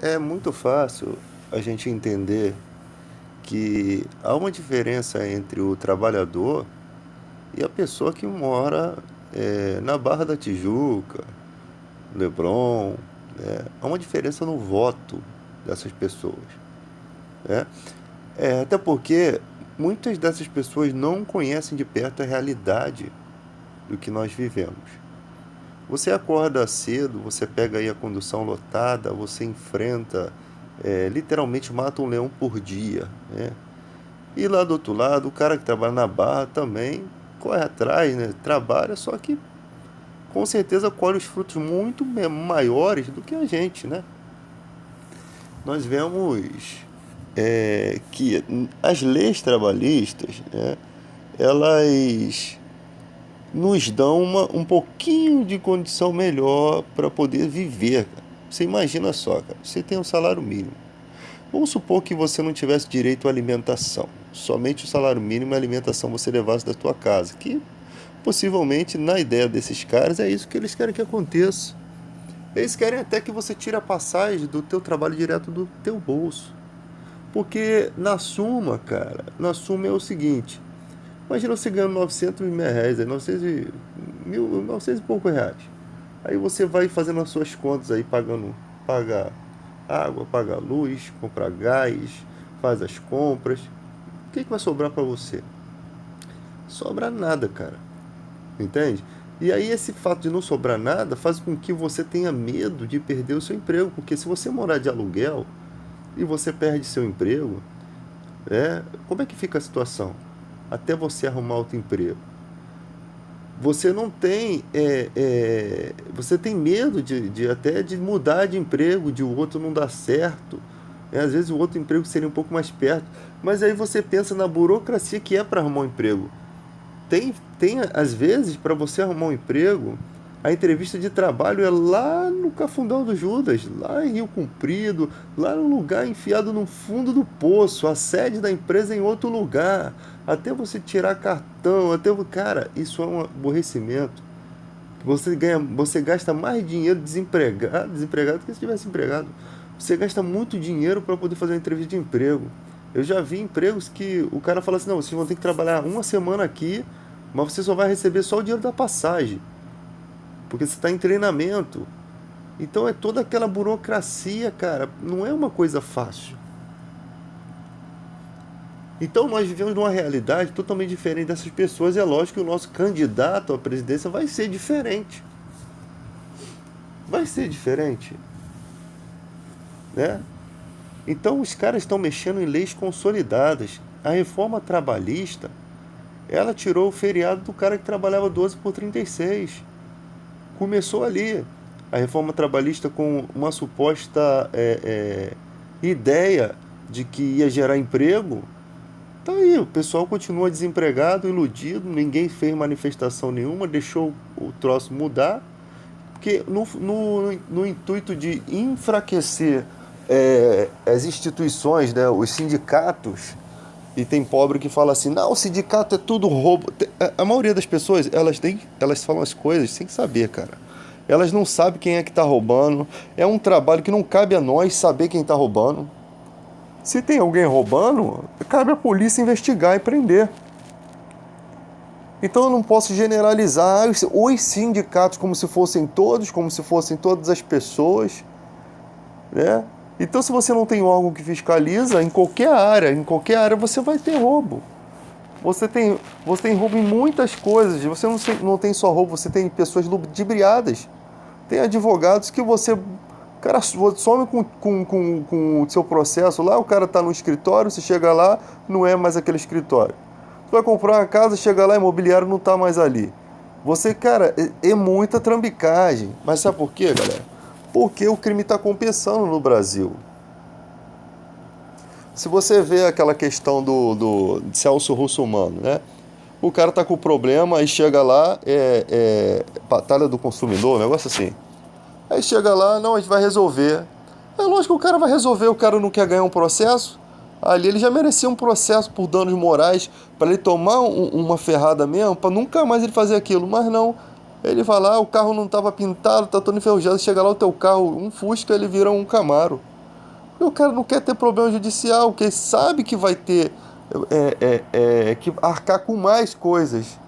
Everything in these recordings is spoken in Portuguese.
É muito fácil a gente entender que há uma diferença entre o trabalhador e a pessoa que mora na Barra da Tijuca, Leblon, né? Há uma diferença no voto dessas pessoas, né? Até porque muitas dessas pessoas não conhecem de perto a realidade do que nós vivemos. Você acorda cedo, você pega aí a condução lotada, você enfrenta, literalmente mata um leão por dia, né? E lá do outro lado, o cara que trabalha na barra também corre atrás, né? Trabalha, só que com certeza colhe os frutos muito maiores do que a gente, né? Nós vemos que as leis trabalhistas, né, elas nos dão um pouquinho de condição melhor para poder viver, cara. Você imagina só, cara, você tem um salário mínimo. Vamos supor que você não tivesse direito à alimentação. Somente o salário mínimo e a alimentação você levasse da tua casa. Que possivelmente, na ideia desses caras, é isso que eles querem que aconteça. Eles querem até que você tire a passagem do teu trabalho direto do teu bolso. Porque na suma, cara, na suma é o seguinte. Imagina você ganhando 900 mil reais, 900 e poucos reais. Aí você vai fazendo as suas contas aí, paga água, paga luz, compra gás, faz as compras. O que vai sobrar para você? Sobra nada, cara. Entende? E aí esse fato de não sobrar nada faz com que você tenha medo de perder o seu emprego. Porque se você morar de aluguel e você perde seu emprego, como é que fica a situação? Até você arrumar outro emprego. Você não tem. Você tem medo até de mudar de emprego, de o outro não dar certo. Às vezes o outro emprego seria um pouco mais perto. Mas aí você pensa na burocracia que é para arrumar um emprego. Às vezes, para você arrumar um emprego, a entrevista de trabalho é lá no Cafundão do Judas, lá em Rio Comprido, lá num lugar enfiado no fundo do poço, a sede da empresa é em outro lugar, até você tirar cartão, cara, isso é um aborrecimento. Você gasta mais dinheiro desempregado do que se tivesse empregado. Você gasta muito dinheiro para poder fazer uma entrevista de emprego. Eu já vi empregos que o cara fala assim, não, vocês vão ter que trabalhar uma semana aqui, mas você só vai receber só o dinheiro da passagem, porque você está em treinamento. Então é toda aquela burocracia, cara, não é uma coisa fácil. Então nós vivemos numa realidade totalmente diferente dessas pessoas, e é lógico que o nosso candidato à presidência vai ser diferente. Vai ser diferente, né? Então os caras estão mexendo em leis consolidadas. A reforma trabalhista, ela tirou o feriado do cara que trabalhava 12 por 36. Começou ali. A reforma trabalhista com uma suposta ideia de que ia gerar emprego. Tá aí, o pessoal continua desempregado, iludido, ninguém fez manifestação nenhuma, deixou o troço mudar, porque no intuito de enfraquecer as instituições, né, os sindicatos. E tem pobre que fala assim, não, o sindicato é tudo roubo. A maioria das pessoas, elas falam as coisas sem saber, cara. Elas não sabem quem é que está roubando. É um trabalho que não cabe a nós saber quem está roubando. Se tem alguém roubando, cabe a polícia investigar e prender. Então eu não posso generalizar os sindicatos como se fossem todos, como se fossem todas as pessoas, né? Então se você não tem órgão que fiscaliza, em qualquer área você vai ter roubo. Você tem roubo em muitas coisas. Você não tem só roubo, você tem pessoas ludibriadas. Tem advogados que você... Cara, some com o seu processo lá, o cara tá no escritório, você chega lá, não é mais aquele escritório. Você vai comprar uma casa, chega lá, imobiliário não tá mais ali. Você, cara, é muita trambicagem. Mas sabe por quê, galera? Porque o crime está compensando no Brasil. Se você vê aquela questão do Celso Russomano, né? O cara tá com problema, aí chega lá, batalha do consumidor, um negócio assim. Aí chega lá, não, a gente vai resolver. É lógico que o cara vai resolver, o cara não quer ganhar um processo. Ali ele já merecia um processo por danos morais, para ele tomar uma ferrada mesmo, para nunca mais ele fazer aquilo. Mas não, ele vai lá, o carro não estava pintado, tá todo enferrujado, chega lá o teu carro, um Fusca, ele vira um Camaro. O cara não quer ter problema judicial, porque sabe que vai ter que arcar com mais coisas.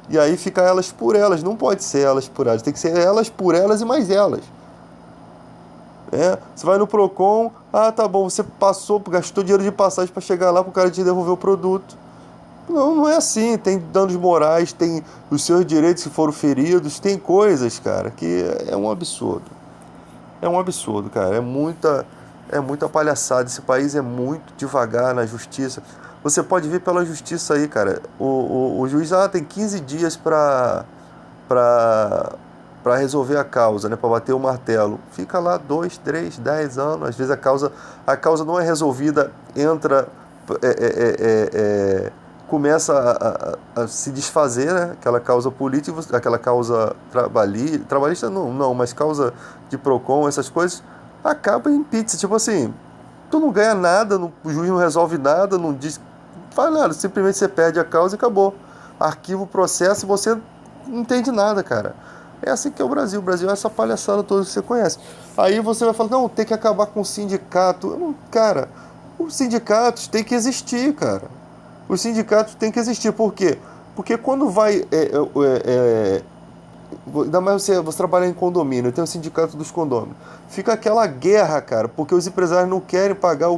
E aí fica elas por elas. Não pode ser elas por elas. Tem que ser elas por elas e mais elas. Você vai no Procon, tá bom, você passou, gastou dinheiro de passagem para chegar lá para o cara te devolver o produto. Não, não é assim. Tem danos morais, tem os seus direitos que foram feridos, tem coisas, cara, que é um absurdo. É um absurdo, cara. É muita palhaçada. Esse país é muito devagar na justiça. Você pode ver pela justiça aí, cara. O juiz tem 15 dias para para resolver a causa, né? Para bater o martelo. Fica lá 2, 3, 10 anos. Às vezes a causa não é resolvida, entra, começa a se desfazer, né? Aquela causa política, aquela causa trabalhista não, mas causa de Procon, essas coisas, acaba em pizza. Tipo assim, tu não ganha nada, o juiz não resolve nada, não diz, não faz nada, simplesmente você perde a causa e acabou. Arquiva o processo e você não entende nada, cara. É assim que é o Brasil. O Brasil é essa palhaçada toda que você conhece. Aí você vai falar, não, tem que acabar com o sindicato. Cara, os sindicatos têm que existir, cara. Os sindicatos têm que existir. Por quê? Porque quando vai... ainda mais você trabalha em condomínio, tem o sindicato dos condôminos. Fica aquela guerra, cara, porque os empresários não querem pagar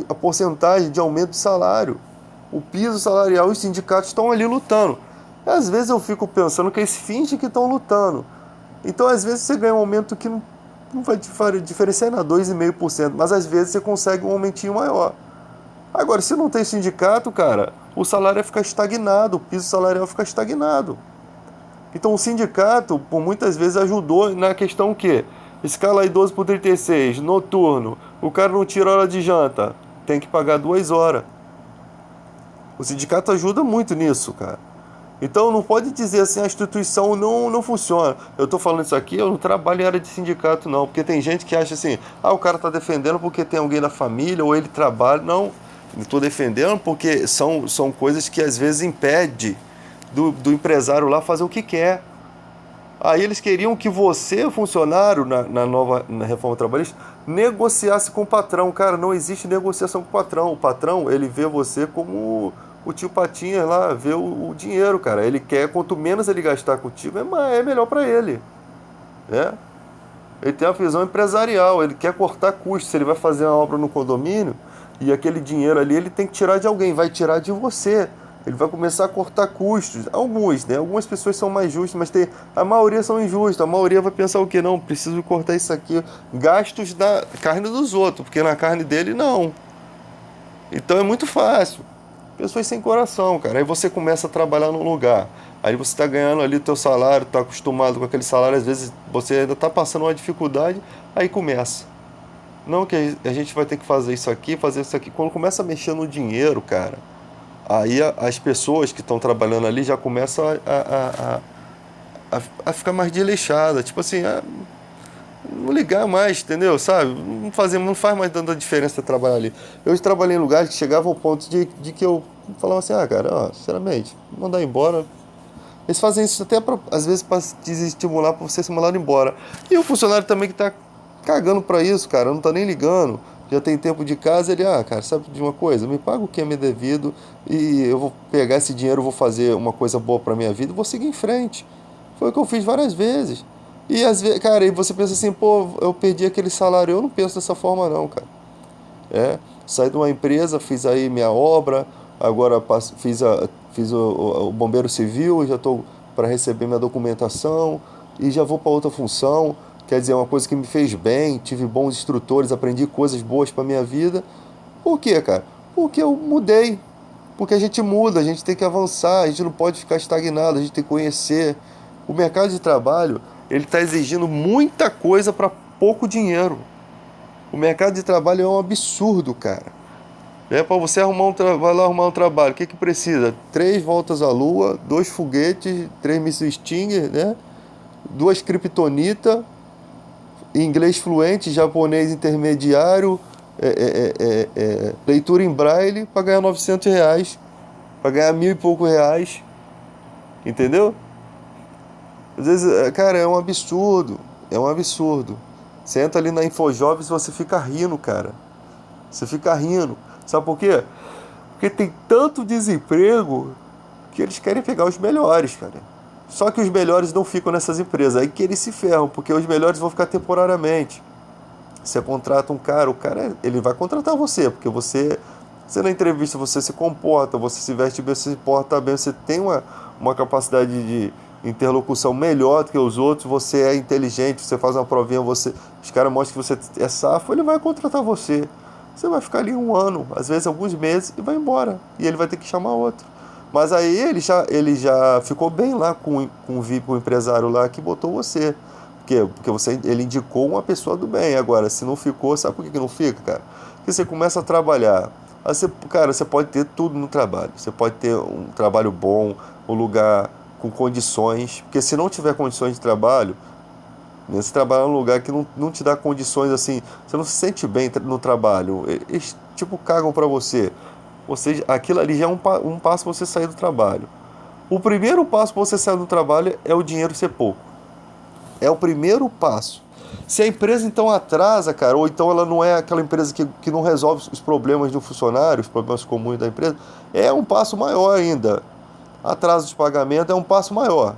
a porcentagem de aumento de salário. O piso salarial, os sindicatos estão ali lutando. Às vezes eu fico pensando que eles fingem que estão lutando. Então, às vezes, você ganha um aumento que não vai diferenciar nada, 2,5%. Mas, às vezes, você consegue um aumentinho maior. Agora, se não tem sindicato, cara, o salário vai ficar estagnado, o piso salarial fica estagnado. Então, o sindicato, por muitas vezes, ajudou na questão que escala aí 12 por 36, noturno, o cara não tira hora de janta, tem que pagar 2 horas. O sindicato ajuda muito nisso, cara. Então não pode dizer assim, a instituição não funciona. Eu estou falando isso aqui, eu não trabalho em área de sindicato não, porque tem gente que acha assim, o cara está defendendo porque tem alguém da família ou ele trabalha. Não, eu estou defendendo porque são coisas que às vezes impede do empresário lá fazer o que quer. Aí eles queriam que você, funcionário, na reforma trabalhista, negociasse com o patrão. Cara, não existe negociação com o patrão. O patrão, ele vê você como o tio Patinha lá, vê o dinheiro, cara. Ele quer, quanto menos ele gastar contigo, é melhor para ele. Né? Ele tem uma visão empresarial, ele quer cortar custos. Se ele vai fazer uma obra no condomínio, e aquele dinheiro ali ele tem que tirar de alguém, vai tirar de você. Ele vai começar a cortar custos. Alguns, né? Algumas pessoas são mais justas, mas a maioria são injustas. A maioria vai pensar o quê? Não, preciso cortar isso aqui. Gastos da carne dos outros, porque na carne dele não. Então é muito fácil. Pessoas sem coração, cara. Aí você começa a trabalhar num lugar. Aí você está ganhando ali o teu salário, está acostumado com aquele salário. Às vezes você ainda está passando uma dificuldade. Aí começa. Não que a gente vai ter que fazer isso aqui, fazer isso aqui. Quando começa a mexer no dinheiro, cara, aí as pessoas que estão trabalhando ali já começam a ficar mais desleixadas. Tipo assim, não ligar mais, entendeu? Sabe? Não faz mais tanta diferença trabalhar ali. Eu trabalhei em lugares que chegavam ao ponto de que eu falava assim, cara, sinceramente, mandar embora. Eles fazem isso até, às vezes, para desestimular, para você ser mandado embora. E o funcionário também que tá cagando para isso, cara, não tá nem ligando. Já tem tempo de casa, ele, cara, sabe de uma coisa? Me paga o que é me devido e eu vou pegar esse dinheiro, vou fazer uma coisa boa para minha vida e vou seguir em frente. Foi o que eu fiz várias vezes. E às vezes, cara, aí você pensa assim, pô, eu perdi aquele salário. Eu não penso dessa forma não, cara. Saí de uma empresa, fiz aí minha obra, agora fiz o bombeiro civil, já estou para receber minha documentação e já vou para outra função. Quer dizer, uma coisa que me fez bem, tive bons instrutores, aprendi coisas boas para minha vida. Por quê, cara? Porque eu mudei. Porque a gente muda, a gente tem que avançar, a gente não pode ficar estagnado, a gente tem que conhecer. O mercado de trabalho, ele está exigindo muita coisa para pouco dinheiro. O mercado de trabalho é um absurdo, cara. Para você vai lá arrumar um trabalho, o que precisa? 3 voltas à lua, 2 foguetes, 3 mísseis Stinger, né? 2 kryptonita, inglês fluente, japonês intermediário, leitura em braille, para ganhar R$ 900, para ganhar 1.000 e pouco reais. Entendeu? Às vezes, cara, é um absurdo. É um absurdo. Você entra ali na Infojobs e você fica rindo, cara. Você fica rindo. Sabe por quê? Porque tem tanto desemprego que eles querem pegar os melhores, cara. Só que os melhores não ficam nessas empresas. Aí que eles se ferram, porque os melhores vão ficar temporariamente. Você contrata um cara, o cara ele vai contratar você, porque você na entrevista você se comporta, você se veste bem, você se porta bem, você tem uma capacidade de interlocução melhor do que os outros, você é inteligente, você faz uma provinha, os caras mostram que você é safo, ele vai contratar você. Você vai ficar ali um ano, às vezes alguns meses, e vai embora. E ele vai ter que chamar outro. Mas aí ele já ficou bem lá com o VIP, com o empresário lá que botou você. Por quê? Porque ele indicou uma pessoa do bem. Agora, se não ficou, sabe por que não fica, cara? Porque você começa a trabalhar. Aí cara, você pode ter tudo no trabalho. Você pode ter um trabalho bom, um lugar com condições. Porque se não tiver condições de trabalho, né, você trabalhar num lugar que não te dá condições assim, você não se sente bem no trabalho. Eles, tipo, cagam pra você. Ou seja, aquilo ali já é um passo para você sair do trabalho. O primeiro passo para você sair do trabalho é o dinheiro ser pouco. É o primeiro passo. Se a empresa então atrasa, cara, ou então ela não é aquela empresa que não resolve os problemas do funcionário, os problemas comuns da empresa, é um passo maior ainda. Atraso de pagamento é um passo maior.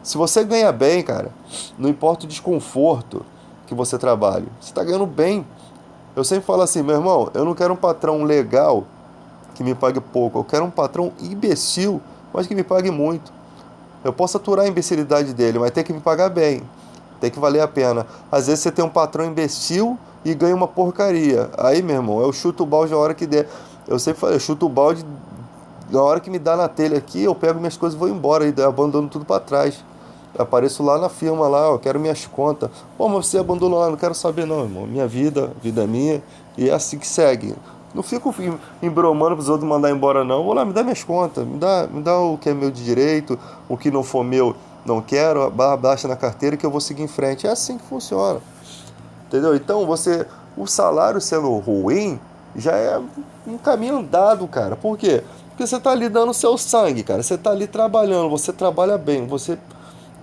Se você ganha bem, cara, não importa o desconforto que você trabalhe, você está ganhando bem. Eu sempre falo assim, meu irmão, eu não quero um patrão legal que me pague pouco, eu quero um patrão imbecil, mas que me pague muito. Eu posso aturar a imbecilidade dele, mas tem que me pagar bem. Tem que valer a pena. Às vezes você tem um patrão imbecil e ganha uma porcaria. Aí, meu irmão, eu chuto o balde a hora que der. Eu sempre falei, eu chuto o balde na hora que me dá na telha aqui, eu pego minhas coisas e vou embora e abandono tudo para trás. Apareço lá na firma lá, eu quero minhas contas. Pô, mas você abandonou lá, não quero saber não, irmão. Minha vida, vida minha, e é assim que segue. Não fico embromando pros outros mandar embora não. Vou lá, me dá minhas contas, me dá o que é meu de direito, o que não for meu, não quero, barra baixa na carteira que eu vou seguir em frente. É assim que funciona. Entendeu? Então o salário sendo ruim, já é um caminho andado, cara. Por quê? Porque você tá ali dando seu sangue, cara. Você tá ali trabalhando, você trabalha bem, você,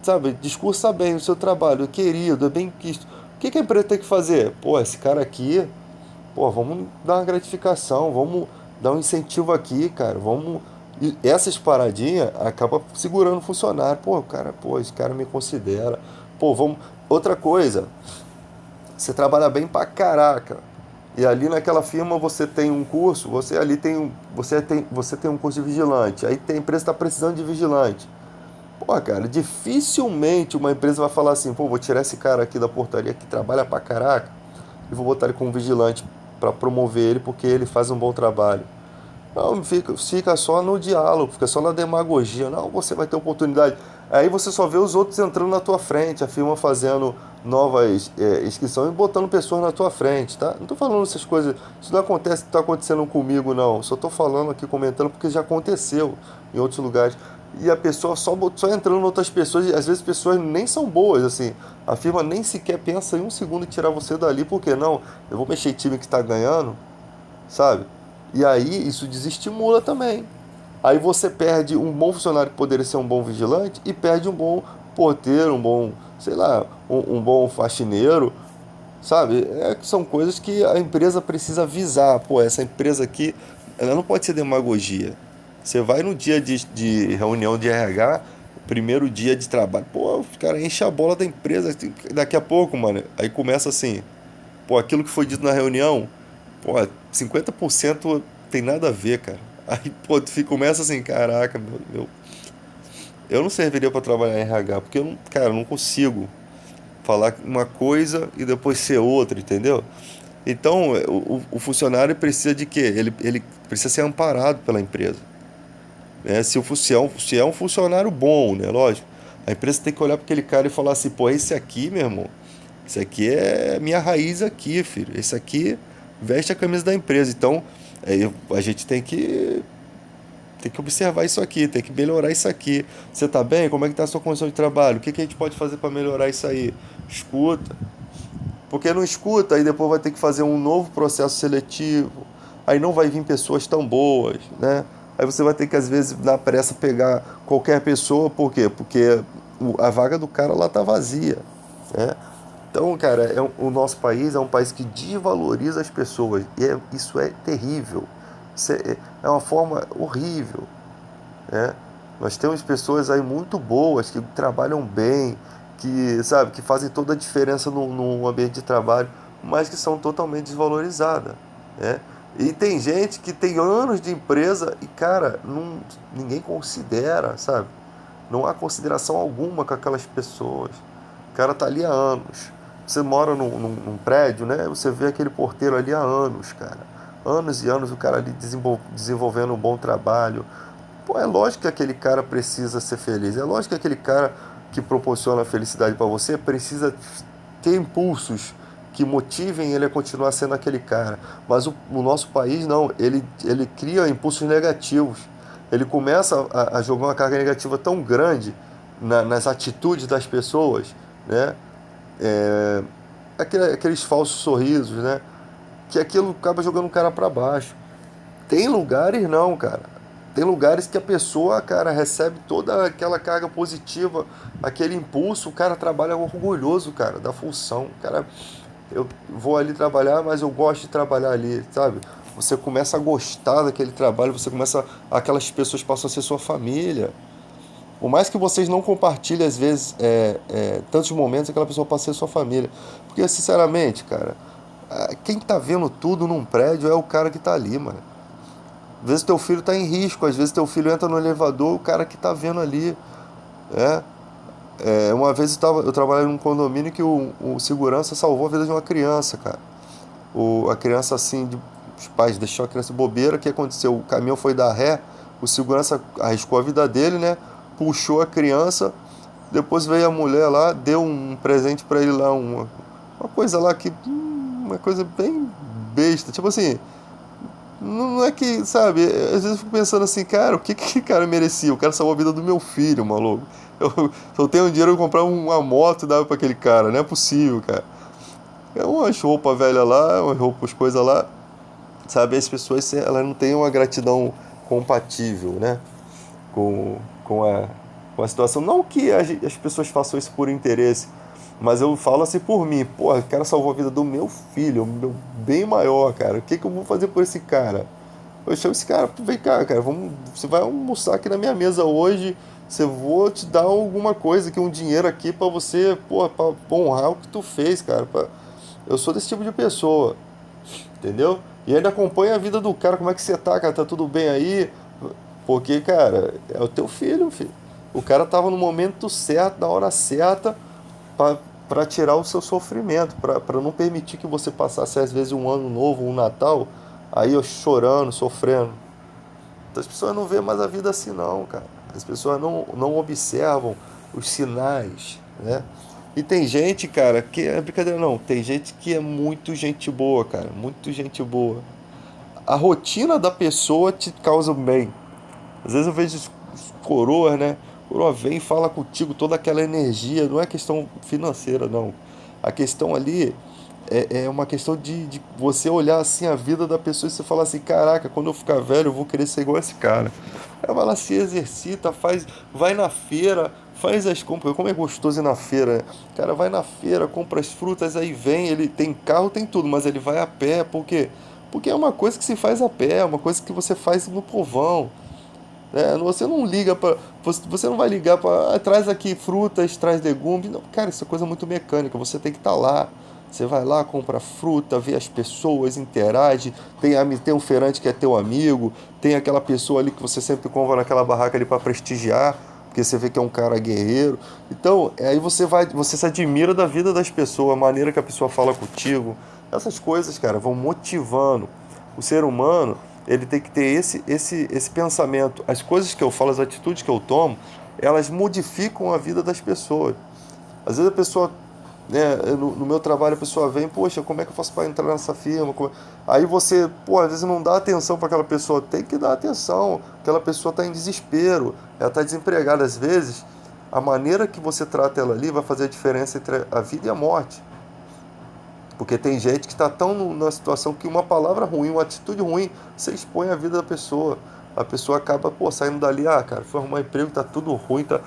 sabe, discursa bem o seu trabalho, é querido, é bem quisto. O que a empresa tem que fazer? Pô, esse cara aqui, pô, vamos dar uma gratificação, vamos dar um incentivo aqui, cara, vamos. E essas paradinhas acaba segurando o funcionário. Pô, cara, pô, esse cara me considera. Pô, vamos. Outra coisa, você trabalha bem pra caraca. E ali naquela firma você tem um curso, você ali tem você tem um curso de vigilante. Aí tem a empresa está precisando de vigilante. Pô, cara, dificilmente uma empresa vai falar assim, pô, vou tirar esse cara aqui da portaria que trabalha pra caraca e vou botar ele como vigilante para promover ele porque ele faz um bom trabalho. Não, fica só no diálogo, fica só na demagogia. Não, você vai ter oportunidade. Aí você só vê os outros entrando na tua frente, a firma fazendo novas inscrições e botando pessoas na tua frente, tá? Não tô falando essas coisas, isso não acontece, tá acontecendo comigo, não. Só tô falando aqui, comentando, porque já aconteceu em outros lugares. E a pessoa só entrando em outras pessoas, e às vezes pessoas nem são boas, assim. A firma nem sequer pensa em um segundo em tirar você dali, porque não, eu vou mexer em time que tá ganhando, sabe? E aí isso desestimula também. Aí você perde um bom funcionário que poderia ser um bom vigilante e perde um bom porteiro, um bom, sei lá, um bom faxineiro, sabe? São coisas que a empresa precisa visar. Pô, essa empresa aqui, ela não pode ser demagogia. Você vai no dia de reunião de RH, primeiro dia de trabalho, pô, os caras enchem a bola da empresa. Daqui a pouco, mano, aí começa assim, pô, aquilo que foi dito na reunião, pô, 50% tem nada a ver, cara. Aí, pô, começa assim, caraca, eu não serviria para trabalhar em RH, porque eu não, cara, eu não consigo falar uma coisa e depois ser outra, entendeu? Então, o funcionário precisa de quê? Ele precisa ser amparado pela empresa, né? Se é um funcionário bom, né? Lógico. A empresa tem que olhar para aquele cara e falar assim, pô, esse aqui, meu irmão, esse aqui é minha raiz aqui, filho. Esse aqui veste a camisa da empresa. Então, a gente tem que observar isso aqui, tem que melhorar isso aqui. Você tá bem? Como é que tá a sua condição de trabalho? O que que a gente pode fazer para melhorar isso aí? Escuta. Porque não escuta, aí depois vai ter que fazer um novo processo seletivo. Aí não vai vir pessoas tão boas, né? Aí você vai ter que, às vezes, na pressa, pegar qualquer pessoa. Por quê? Porque a vaga do cara lá tá vazia, né? Então, cara, o nosso país é um país que desvaloriza as pessoas. E isso é terrível. Isso é uma forma horrível, né? Nós temos pessoas aí muito boas, que trabalham bem, que, sabe, que fazem toda a diferença no ambiente de trabalho, mas que são totalmente desvalorizadas, né? E tem gente que tem anos de empresa e, cara, ninguém considera, sabe? Não há consideração alguma com aquelas pessoas. O cara tá ali há anos. Você mora num prédio, né? Você vê aquele porteiro ali há anos, cara. Anos e anos o cara ali desenvolvendo um bom trabalho. Pô, é lógico que aquele cara precisa ser feliz. É lógico que aquele cara que proporciona a felicidade para você precisa ter impulsos que motivem ele a continuar sendo aquele cara. Mas o nosso país não, ele cria impulsos negativos. Ele começa a jogar uma carga negativa tão grande nas atitudes das pessoas, né? É, aqueles falsos sorrisos, né? Que aquilo acaba jogando o cara para baixo. Tem lugares não, cara. Tem lugares que a pessoa, cara, recebe toda aquela carga positiva, aquele impulso, o cara trabalha orgulhoso, cara, da função. O cara, eu vou ali trabalhar, mas eu gosto de trabalhar ali, sabe? Você começa a gostar daquele trabalho, aquelas pessoas passam a ser sua família. Por mais que vocês não compartilhem, às vezes, tantos momentos, aquela pessoa passa a ser sua família. Porque, sinceramente, cara, quem tá vendo tudo num prédio é o cara que tá ali, mano. Às vezes teu filho está em risco, às vezes teu filho entra no elevador, o cara que está vendo ali. É. Uma vez eu trabalhei num condomínio que o segurança salvou a vida de uma criança, cara. A criança assim, os pais deixaram a criança bobeira, o que aconteceu? O caminhão foi dar ré, o segurança arriscou a vida dele, né? Puxou a criança, depois veio a mulher lá, deu um presente para ele lá, uma coisa lá que. Uma coisa bem besta. Tipo assim, não é que, sabe, às vezes eu fico pensando assim, cara, o que cara merecia? O cara salvou a vida do meu filho, maluco. Eu tenho dinheiro pra comprar uma moto e dar pra aquele cara, não é possível, cara. É umas roupas velhas lá, umas roupas, coisas lá, sabe? As pessoas, elas não têm uma gratidão compatível, né? Com, com a, com a situação. Não que as pessoas façam isso por interesse, mas eu falo assim por mim. Pô, o cara salvou a vida do meu filho, meu bem maior, cara. O que eu vou fazer por esse cara? Eu chamo esse cara, vem cá, cara, você vai almoçar aqui na minha mesa hoje, você vou te dar alguma coisa aqui, um dinheiro aqui pra você, pô, pra honrar o que tu fez, cara. Eu sou desse tipo de pessoa, entendeu? E ainda acompanha a vida do cara, como é que você tá, cara, tá tudo bem aí? Porque, cara, é o teu filho, filho. O cara tava no momento certo, na hora certa, pra, pra tirar o seu sofrimento, pra não permitir que você passasse, às vezes, um ano novo, um Natal, aí eu chorando, sofrendo. Então, as pessoas não veem mais a vida assim, não, cara. As pessoas não observam os sinais, né? E tem gente, cara, que é brincadeira não, tem gente que é muito gente boa, cara, muito gente boa. A rotina da pessoa te causa bem. Às vezes eu vejo os coroas, né? Coroa vem e fala contigo toda aquela energia, não é questão financeira, não. A questão ali é uma questão de você olhar assim a vida da pessoa e você falar assim, caraca, quando eu ficar velho eu vou querer ser igual a esse cara. Ela vai lá, se exercita, vai na feira, faz as compras. Como é gostoso ir na feira, né? O cara vai na feira, compra as frutas, aí vem, ele tem carro, tem tudo, mas ele vai a pé, por quê? Porque é uma coisa que se faz a pé, é uma coisa que você faz no povão, né? Você não liga para, você não vai ligar para, traz aqui frutas, traz legumes. Não, cara, isso é coisa muito mecânica. Você tem que estar lá. Você vai lá, compra fruta, vê as pessoas, interage. Tem um feirante que é teu amigo. Tem aquela pessoa ali que você sempre compra naquela barraca ali para prestigiar, porque você vê que é um cara guerreiro. Então, aí você se admira da vida das pessoas, a maneira que a pessoa fala contigo. Essas coisas, cara, vão motivando o ser humano. Ele tem que ter esse pensamento. As coisas que eu falo, as atitudes que eu tomo, elas modificam a vida das pessoas. Às vezes a pessoa, né, no meu trabalho, a pessoa vem, poxa, como é que eu faço para entrar nessa firma? Aí você, pô, às vezes não dá atenção para aquela pessoa. Tem que dar atenção. Aquela pessoa está em desespero, ela está desempregada. Às vezes, a maneira que você trata ela ali vai fazer a diferença entre a vida e a morte. Porque tem gente que está tão numa situação que uma palavra ruim, uma atitude ruim, você expõe a vida da pessoa. A pessoa acaba, pô, saindo dali, ah, cara, foi arrumar emprego, tá tudo ruim, tá.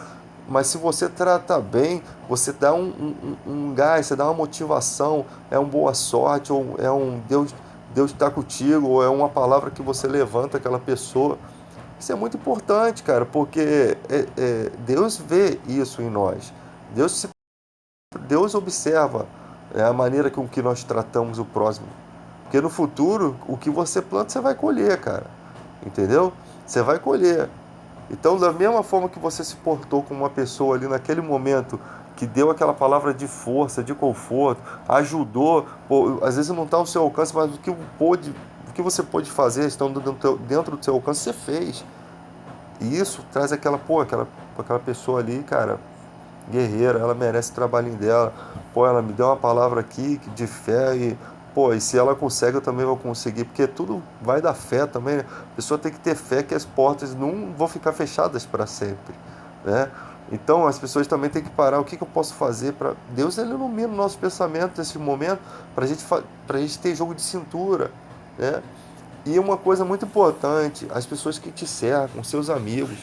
Mas se você trata bem, você dá um gás, você dá uma motivação, é uma boa sorte, ou é um Deus está contigo, ou é uma palavra que você levanta aquela pessoa. Isso é muito importante, cara, porque Deus vê isso em nós. Deus, se, Deus observa a maneira com que nós tratamos o próximo. Porque no futuro, o que você planta, você vai colher, cara. Entendeu? Você vai colher. Então, da mesma forma que você se portou com uma pessoa ali naquele momento, que deu aquela palavra de força, de conforto, ajudou, pô, às vezes não está ao seu alcance, mas o que você pôde fazer, estando dentro do seu alcance, você fez. E isso traz aquela pessoa ali, cara, guerreira, ela merece o trabalhinho dela. Pô, ela me deu uma palavra aqui de fé e, pô, e se ela consegue, eu também vou conseguir, porque tudo vai da fé também, né? A pessoa tem que ter fé que as portas não vão ficar fechadas para sempre, né? Então as pessoas também têm que parar. O que eu posso fazer para Deus? Ele ilumina o nosso pensamento nesse momento para gente ter jogo de cintura, né? E uma coisa muito importante, as pessoas que te cercam, seus amigos,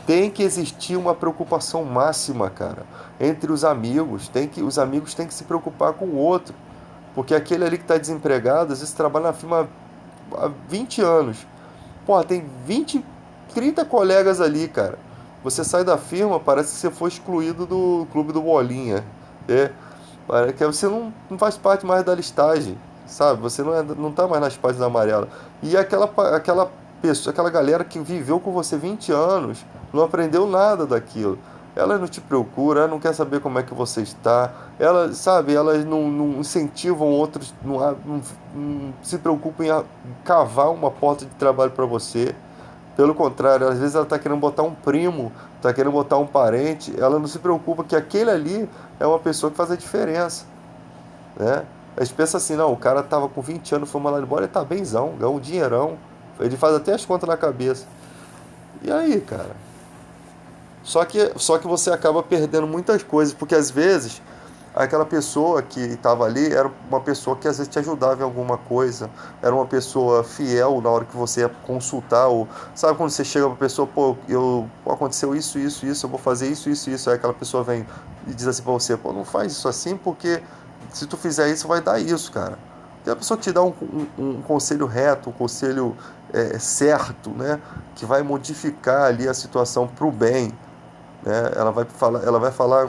tem que existir uma preocupação máxima, cara, entre os amigos. Os amigos têm que se preocupar com o outro. Porque aquele ali que está desempregado, às vezes trabalha na firma há 20 anos. Pô, tem 20, 30 colegas ali, cara. Você sai da firma, parece que você foi excluído do clube do Bolinha. É, parece que você não faz parte mais da listagem, sabe? Você não tá mais nas páginas amarelas. E aquela pessoa, aquela galera que viveu com você 20 anos, não aprendeu nada daquilo. Elas não te procuram, elas não quer saber como é que você está. Elas, sabe, elas não incentivam outros, não se preocupam em cavar uma porta de trabalho para você. Pelo contrário, às vezes ela está querendo botar um primo, está querendo botar um parente, ela não se preocupa que aquele ali é uma pessoa que faz a diferença, né? A gente pensa assim, não, o cara tava com 20 anos, foi mandado embora, ele tá benzão, ganhou um dinheirão, ele faz até as contas na cabeça. E aí, cara? Só que você acaba perdendo muitas coisas, porque às vezes aquela pessoa que estava ali era uma pessoa que às vezes te ajudava em alguma coisa, era uma pessoa fiel na hora que você ia consultar, ou sabe quando você chega para a pessoa, pô, aconteceu isso, eu vou fazer isso, aí aquela pessoa vem e diz assim para você, pô, não faz isso assim porque se tu fizer isso vai dar isso, cara. Tem a pessoa que te dá um conselho reto, um conselho certo, né, que vai modificar ali a situação para o bem, né? Ela vai falar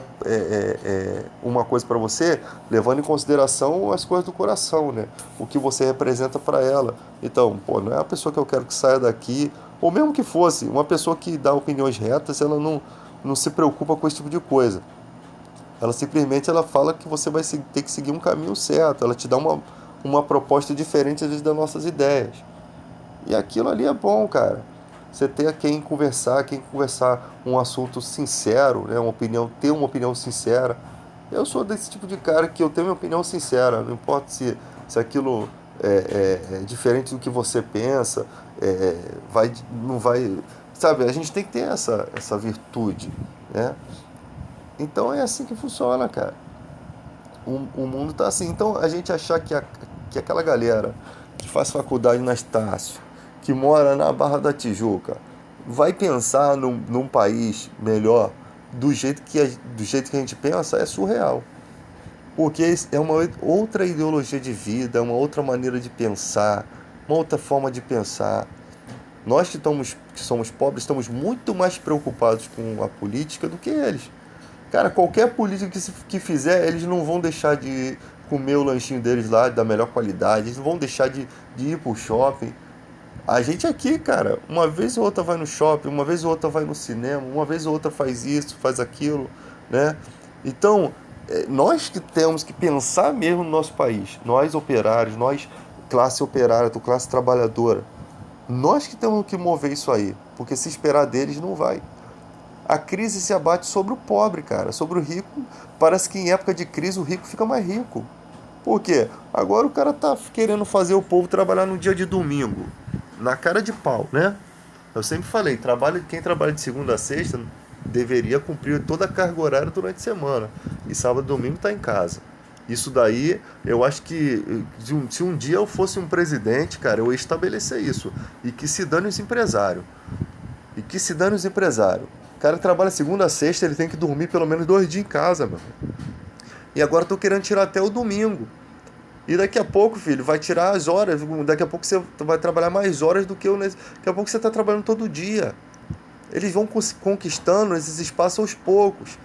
uma coisa para você, levando em consideração as coisas do coração, né? O que você representa para ela. Então, pô, não é a pessoa que eu quero que saia daqui, ou mesmo que fosse, uma pessoa que dá opiniões retas, ela não se preocupa com esse tipo de coisa. Ela simplesmente ela fala que você vai ter que seguir um caminho certo, ela te dá uma proposta diferente às vezes das nossas ideias. E aquilo ali é bom, cara. Você ter quem conversar um assunto sincero, né? Ter uma opinião sincera. Eu sou desse tipo de cara que eu tenho minha opinião sincera, não importa se aquilo é diferente do que você pensa, não vai. Sabe, a gente tem que ter essa virtude, né? Então é assim que funciona, cara. O mundo tá assim. Então a gente achar que aquela galera que faz faculdade na Estácio, que mora na Barra da Tijuca, vai pensar num país melhor do jeito que a gente pensa, é surreal. Porque é uma outra ideologia de vida, é uma outra maneira de pensar, uma outra forma de pensar. Nós que somos pobres estamos muito mais preocupados com a política do que eles. Cara, qualquer política que fizer, eles não vão deixar de comer o lanchinho deles lá da melhor qualidade, eles não vão deixar de ir pro shopping. A gente aqui, cara, uma vez ou outra vai no shopping, uma vez ou outra vai no cinema, uma vez ou outra faz isso, faz aquilo, né? Então, nós que temos que pensar mesmo no nosso país, nós operários, nós classe operária, classe trabalhadora, nós que temos que mover isso aí, porque se esperar deles não vai. A crise se abate sobre o pobre, cara, sobre o rico. Parece que em época de crise o rico fica mais rico. Por quê? Agora o cara tá querendo fazer o povo trabalhar no dia de domingo, na cara de pau, né? Eu sempre falei, quem trabalha de segunda a sexta deveria cumprir toda a carga horária durante a semana. E sábado e domingo tá em casa. Isso daí, eu acho que se um dia eu fosse um presidente, cara, eu ia estabelecer isso. E que se dane os empresários. E que se dane os empresários. O cara que trabalha segunda a sexta, ele tem que dormir pelo menos 2 dias em casa, meu. E agora estão querendo tirar até o domingo. E daqui a pouco, filho, vai tirar as horas. Daqui a pouco você vai trabalhar mais horas do que daqui a pouco você está trabalhando todo dia. Eles vão conquistando esses espaços aos poucos,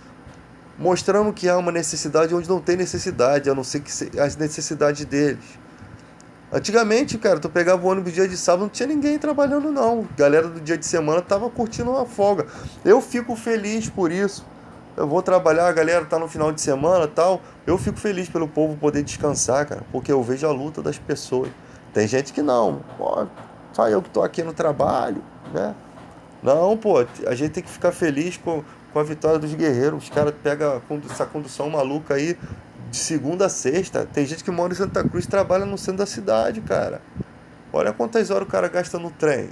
mostrando que há uma necessidade onde não tem necessidade, a não ser que as necessidades deles. Antigamente, cara, tu pegava o ônibus dia de sábado, não tinha ninguém trabalhando, não. Galera do dia de semana tava curtindo uma folga. Eu fico feliz por isso. Eu vou trabalhar, a galera tá no final de semana e tal. Eu fico feliz pelo povo poder descansar, cara, porque eu vejo a luta das pessoas. Tem gente que não. Pô, só eu que tô aqui no trabalho, né? Não, pô, a gente tem que ficar feliz com a vitória dos guerreiros. Os caras pegam essa condução maluca aí de segunda a sexta. Tem gente que mora em Santa Cruz e trabalha no centro da cidade, cara. Olha quantas horas o cara gasta no trem.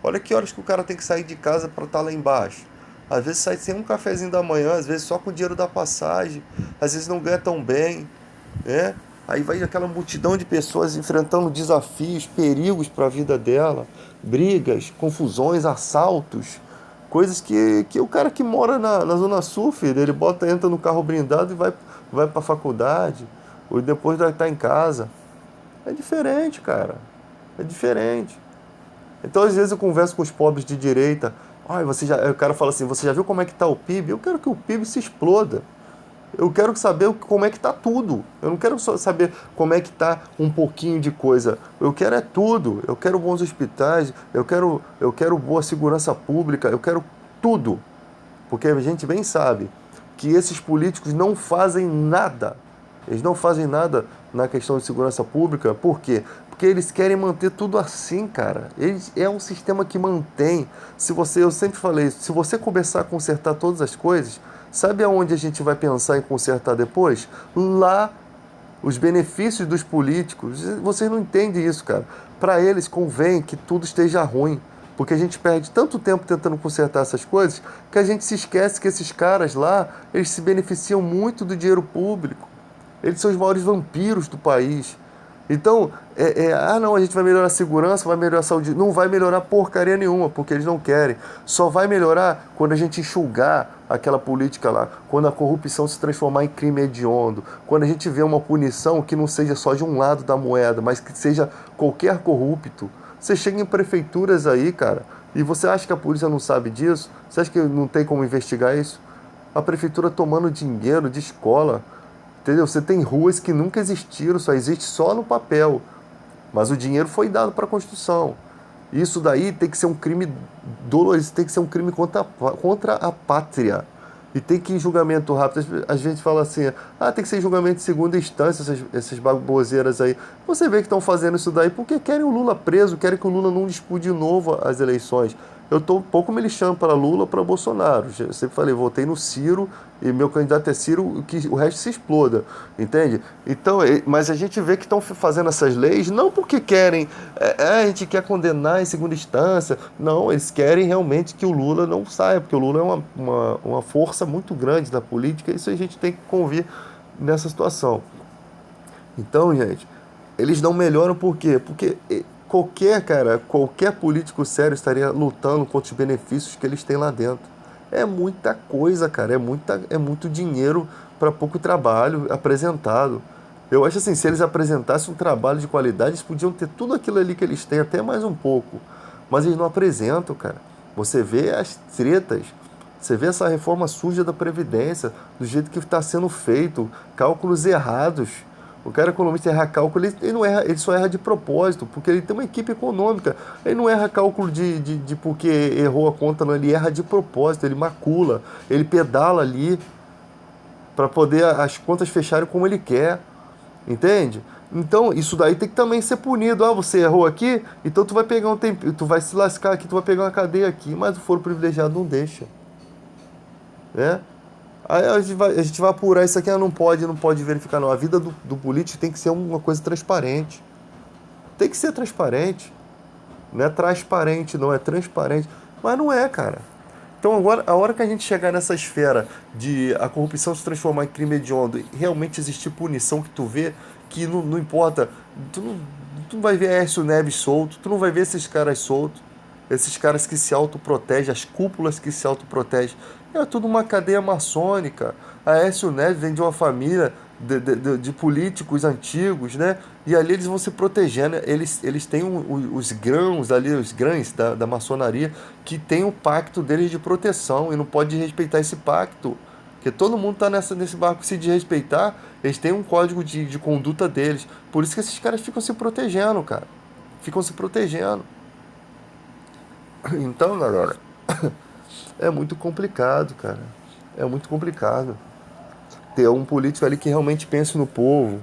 Olha que horas que o cara tem que sair de casa para estar lá embaixo. Às vezes sai sem um cafezinho da manhã, às vezes só com o dinheiro da passagem, às vezes não ganha tão bem, né? Aí vai aquela multidão de pessoas enfrentando desafios, perigos para a vida dela, brigas, confusões, assaltos, coisas que o cara que mora na Zona Sul, filho, ele entra no carro blindado e vai para a faculdade, ou depois vai estar em casa. É diferente, cara. É diferente. Então, às vezes, eu converso com os pobres de direita. Ai, o cara fala assim, você já viu como é que está o PIB? Eu quero que o PIB se exploda. Eu quero saber como é que está tudo. Eu não quero só saber como é que está um pouquinho de coisa. Eu quero é tudo. Eu quero bons hospitais, eu quero boa segurança pública, eu quero tudo. Porque a gente bem sabe que esses políticos não fazem nada. Eles não fazem nada na questão de segurança pública. Por quê? Porque eles querem manter tudo assim, cara. É um sistema que mantém. Eu sempre falei isso, se você começar a consertar todas as coisas, sabe aonde a gente vai pensar em consertar depois? Lá, os benefícios dos políticos. Vocês não entendem isso, cara. Para eles convém que tudo esteja ruim. Porque a gente perde tanto tempo tentando consertar essas coisas que a gente se esquece que esses caras lá, eles se beneficiam muito do dinheiro público. Eles são os maiores vampiros do país. Então, não, a gente vai melhorar a segurança, vai melhorar a saúde. Não vai melhorar porcaria nenhuma, porque eles não querem. Só vai melhorar quando a gente enxugar aquela política lá, quando a corrupção se transformar em crime hediondo, quando a gente vê uma punição que não seja só de um lado da moeda, mas que seja qualquer corrupto. Você chega em prefeituras aí, cara, e você acha que a polícia não sabe disso? Você acha que não tem como investigar isso? A prefeitura tomando dinheiro de escola. Entendeu? Você tem ruas que nunca existiram, só existe só no papel. Mas o dinheiro foi dado para a construção. Isso daí tem que ser um crime doloroso, tem que ser um crime contra a pátria. E tem que ir em julgamento rápido. A gente fala assim, tem que ser em julgamento de segunda instância, essas baboseiras aí. Você vê que estão fazendo isso daí porque querem o Lula preso, querem que o Lula não dispute de novo as eleições. Eu estou um pouco me lixando para Lula ou para Bolsonaro. Eu sempre falei, votei no Ciro e meu candidato é Ciro, que o resto se exploda, entende? Então, mas a gente vê que estão fazendo essas leis não porque querem, a gente quer condenar em segunda instância. Não, eles querem realmente que o Lula não saia, porque o Lula é uma força muito grande da política, e isso a gente tem que convir nessa situação. Então, gente, eles não melhoram por quê? Porque qualquer político sério estaria lutando contra os benefícios que eles têm lá dentro. É muita coisa, cara, é muito dinheiro para pouco trabalho apresentado. Eu acho assim, se eles apresentassem um trabalho de qualidade, eles podiam ter tudo aquilo ali que eles têm, até mais um pouco. Mas eles não apresentam, cara. Você vê as tretas, você vê essa reforma suja da Previdência, do jeito que está sendo feito, cálculos errados. O cara economista erra cálculo, ele não erra, ele só erra de propósito, porque ele tem uma equipe econômica. Ele não erra cálculo de porque errou a conta, não, ele erra de propósito, ele macula, ele pedala ali para poder as contas fecharem como ele quer. Entende? Então, isso daí tem que também ser punido. Você errou aqui, então tu vai pegar um tempo, tu vai se lascar aqui, tu vai pegar uma cadeia aqui, mas o foro privilegiado não deixa, né? Aí a gente vai apurar isso aqui, não pode verificar não. A vida do político tem que ser uma coisa transparente. Tem que ser transparente. Não é transparente, não é transparente. Mas não é, cara. Então agora, a hora que a gente chegar nessa esfera de a corrupção se transformar em crime hediondo e realmente existir punição, que tu vê que não importa, tu não vai ver Aécio Neves solto, tu não vai ver esses caras soltos. Esses caras que se autoprotegem, as cúpulas que se autoprotegem. É tudo uma cadeia maçônica. A Aécio Neves vem de uma família de políticos antigos, né? E ali eles vão se protegendo. Eles têm os grãos ali, os grães da maçonaria, que tem o pacto deles de proteção e não pode respeitar esse pacto. Porque todo mundo tá nesse barco. Se desrespeitar, eles têm um código de conduta deles. Por isso que esses caras ficam se protegendo, cara. Ficam se protegendo. Então, galera, é muito complicado, cara. É muito complicado. Ter um político ali que realmente pense no povo.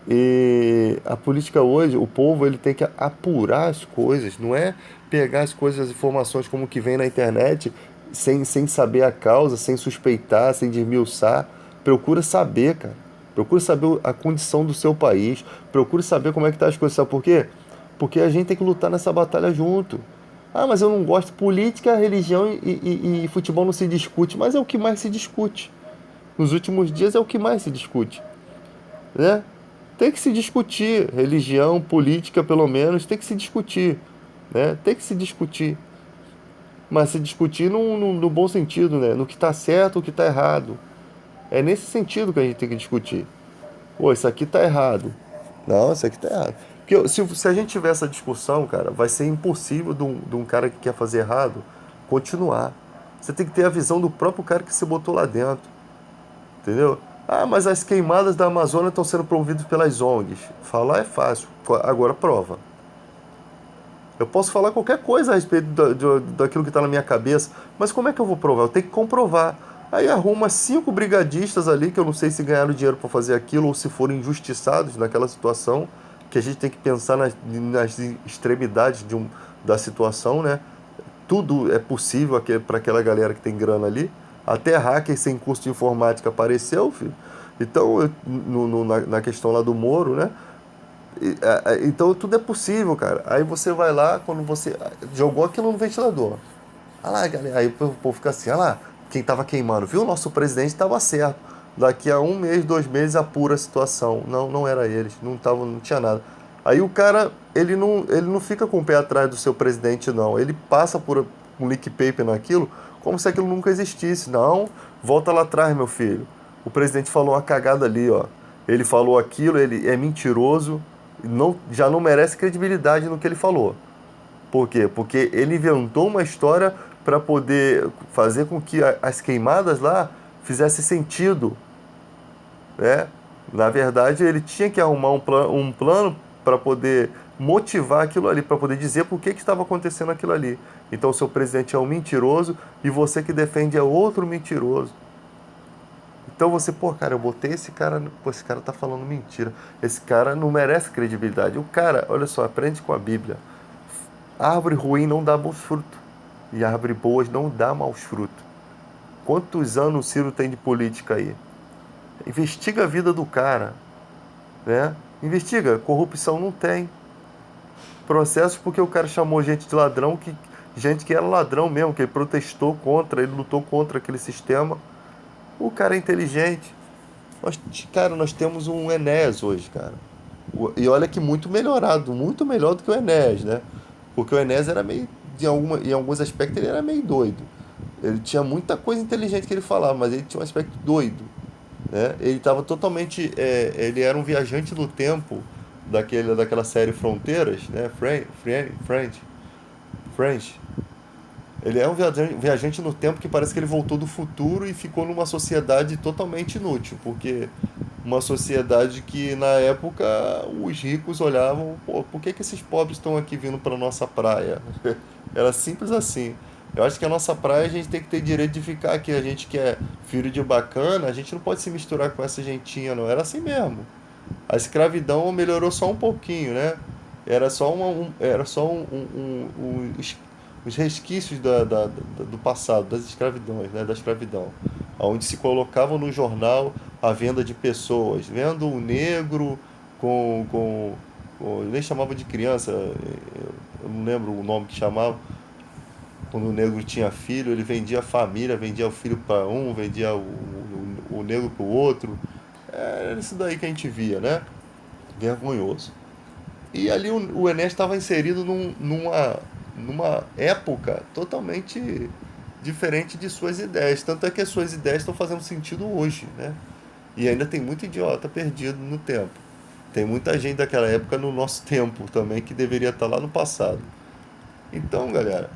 E a política hoje, o povo ele tem que apurar as coisas, não é pegar as coisas, as informações como que vem na internet, sem saber a causa, sem suspeitar, sem desmiuçar. Procura saber, cara. Procura saber a condição do seu país. Procura saber como é que tá as coisas. Sabe por quê? Porque a gente tem que lutar nessa batalha junto. Ah, mas eu não gosto. Política, religião e futebol não se discute. Mas é o que mais se discute. Nos últimos dias é o que mais se discute, né? Tem que se discutir, religião, política, pelo menos, tem que se discutir, né? Tem que se discutir, mas se discutir no bom sentido, né? No que está certo, o que está errado. É nesse sentido que a gente tem que discutir. Pô, isso aqui está errado. Não, isso aqui está errado. Porque se a gente tiver essa discussão, cara, vai ser impossível de um cara que quer fazer errado continuar. Você tem que ter a visão do próprio cara que se botou lá dentro. Entendeu? Ah, mas as queimadas da Amazônia estão sendo promovidas pelas ONGs. Falar é fácil, agora prova. Eu posso falar qualquer coisa a respeito daquilo que está na minha cabeça, mas como é que eu vou provar? Eu tenho que comprovar. Aí arruma 5 brigadistas ali, que eu não sei se ganharam dinheiro para fazer aquilo ou se foram injustiçados naquela situação, que a gente tem que pensar nas extremidades da situação, né? Tudo é possível para aquela galera que tem grana ali. Até hacker sem curso de informática apareceu, filho. Então, na questão lá do Moro, né? Então tudo é possível, cara. Aí você vai lá, quando você jogou aquilo no ventilador. Ah lá, galera. Aí o povo fica assim, ah lá, quem tava queimando, viu? O nosso presidente estava certo. Daqui a 1 mês, 2 meses, apura a situação. Não, não era eles, não tinha nada. Aí o cara, ele não fica com o pé atrás do seu presidente, não. Ele passa por um leak paper naquilo, como se aquilo nunca existisse. Não, volta lá atrás, meu filho. O presidente falou uma cagada ali, ó. Ele falou aquilo, ele é mentiroso, já não merece credibilidade no que ele falou. Por quê? Porque ele inventou uma história para poder fazer com que as queimadas lá fizessem sentido, né? Na verdade, ele tinha que arrumar um plano para poder motivar aquilo ali, para poder dizer por que estava acontecendo aquilo ali. Então, o seu presidente é um mentiroso e você que defende é outro mentiroso. Então você, pô, cara, eu botei esse cara, pô, esse cara tá falando mentira. Esse cara não merece credibilidade. O cara, olha só, aprende com a Bíblia. Árvore ruim não dá bons frutos. E árvore boas não dá maus frutos. Quantos anos o Ciro tem de política aí? Investiga a vida do cara, né? Investiga, corrupção não tem. Processos porque o cara chamou gente de ladrão, gente que era ladrão mesmo, que ele protestou contra, ele lutou contra aquele sistema. O cara é inteligente. Nós temos um Enéas hoje, cara. E olha que muito melhorado, muito melhor do que o Enéas, né? Porque o Enéas era meio, em alguns aspectos, ele era meio doido. Ele tinha muita coisa inteligente que ele falava, mas ele tinha um aspecto doido, né? Ele estava totalmente, ele era um viajante do tempo daquela série Fronteiras, né? French. Ele é um viajante no tempo que parece que ele voltou do futuro e ficou numa sociedade totalmente inútil, porque uma sociedade que na época os ricos olhavam, pô, por que esses pobres estão aqui vindo para nossa praia? Era simples assim. Eu acho que a nossa praia a gente tem que ter direito de ficar aqui. A gente que é filho de bacana, a gente não pode se misturar com essa gentinha, não. Era assim mesmo. A escravidão melhorou só um pouquinho, né? Era só os resquícios do passado, das escravidões, né? Da escravidão. Onde se colocava no jornal a venda de pessoas, vendo um negro eu nem chamava de criança, eu não lembro o nome que chamava. Quando o negro tinha filho, ele vendia a família, vendia o filho para um, vendia o negro para o outro. Era isso daí que a gente via, né? Vergonhoso. E ali o Enéas estava inserido numa época totalmente diferente de suas ideias. Tanto é que as suas ideias estão fazendo sentido hoje, né? E ainda tem muito idiota perdido no tempo. Tem muita gente daquela época no nosso tempo também que deveria estar lá no passado. Então, galera,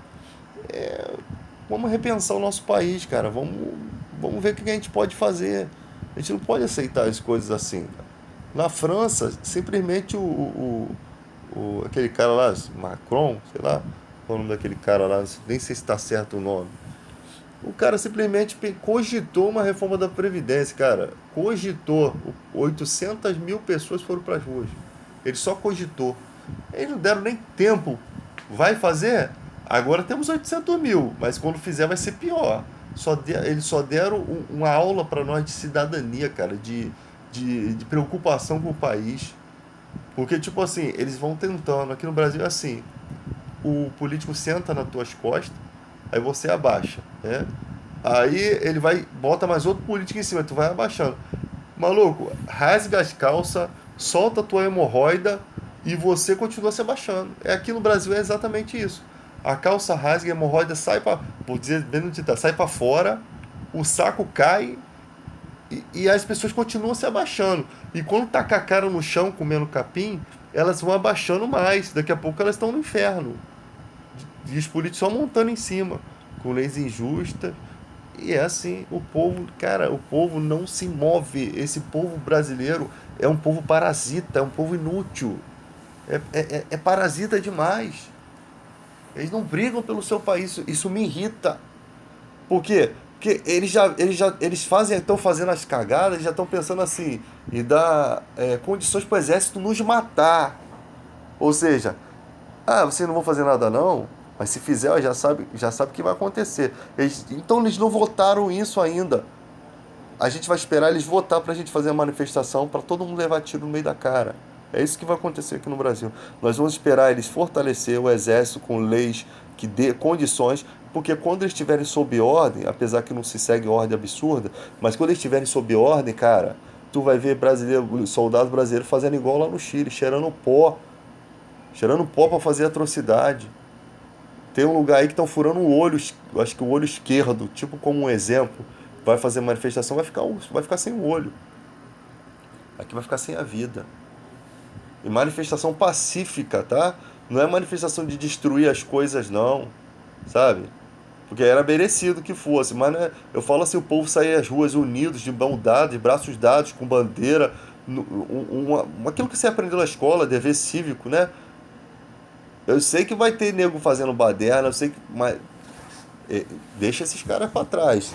vamos repensar o nosso país, cara. Vamos ver o que a gente pode fazer. A gente não pode aceitar as coisas assim. Na França, simplesmente aquele cara lá, Macron, sei lá, qual é o nome daquele cara lá, nem sei se está certo o nome. O cara simplesmente cogitou uma reforma da Previdência, cara. Cogitou. 800 mil pessoas foram para as ruas. Ele só cogitou. Eles não deram nem tempo. Vai fazer? Agora temos 800 mil, mas quando fizer vai ser pior. Eles só deram uma aula para nós de cidadania, cara, de preocupação com o país. Porque, tipo assim, eles vão tentando. Aqui no Brasil é assim: o político senta nas tuas costas, aí você abaixa, né? Aí ele vai, bota mais outro político em cima, tu vai abaixando. Maluco, rasga as calças, solta a tua hemorroida e você continua se abaixando. Aqui no Brasil é exatamente isso. A calça rasga, a hemorroida sai para, por dizer bem no ditado, sai para fora, o saco cai e as pessoas continuam se abaixando. E quando tá com a cara no chão comendo capim, elas vão abaixando mais. Daqui a pouco elas estão no inferno. E os políticos só montando em cima, com leis injustas. E é assim, o povo, cara, o povo não se move. Esse povo brasileiro é um povo parasita, é um povo inútil. É parasita demais. Eles não brigam pelo seu país. Isso me irrita. Por quê? Porque eles fazem, estão fazendo as cagadas, já estão pensando assim, e dar condições para o exército nos matar. Ou seja, vocês não vão fazer nada não, mas se fizer, ó, já sabe o que vai acontecer. Então eles não votaram isso ainda. A gente vai esperar eles votar pra gente fazer a manifestação para todo mundo levar tiro no meio da cara. É isso que vai acontecer aqui no Brasil. Nós vamos esperar eles fortalecer o exército com leis que dê condições, porque quando eles estiverem sob ordem, apesar que não se segue ordem absurda, mas quando eles estiverem sob ordem, cara, tu vai ver brasileiro, soldado brasileiro fazendo igual lá no Chile, cheirando pó para fazer atrocidade. Tem um lugar aí que estão furando o olho, acho que o olho esquerdo, tipo como um exemplo. Vai fazer manifestação, vai ficar sem o olho. Aqui vai ficar sem a vida. E manifestação pacífica, tá? Não é manifestação de destruir as coisas, não. Sabe? Porque era merecido que fosse. Mas né, eu falo assim, o povo sair às ruas unidos, de mão dada, de braços dados, com bandeira. Aquilo que você aprendeu na escola, dever cívico, né? Eu sei que vai ter nego fazendo baderna, eu sei que. Mas deixa esses caras pra trás.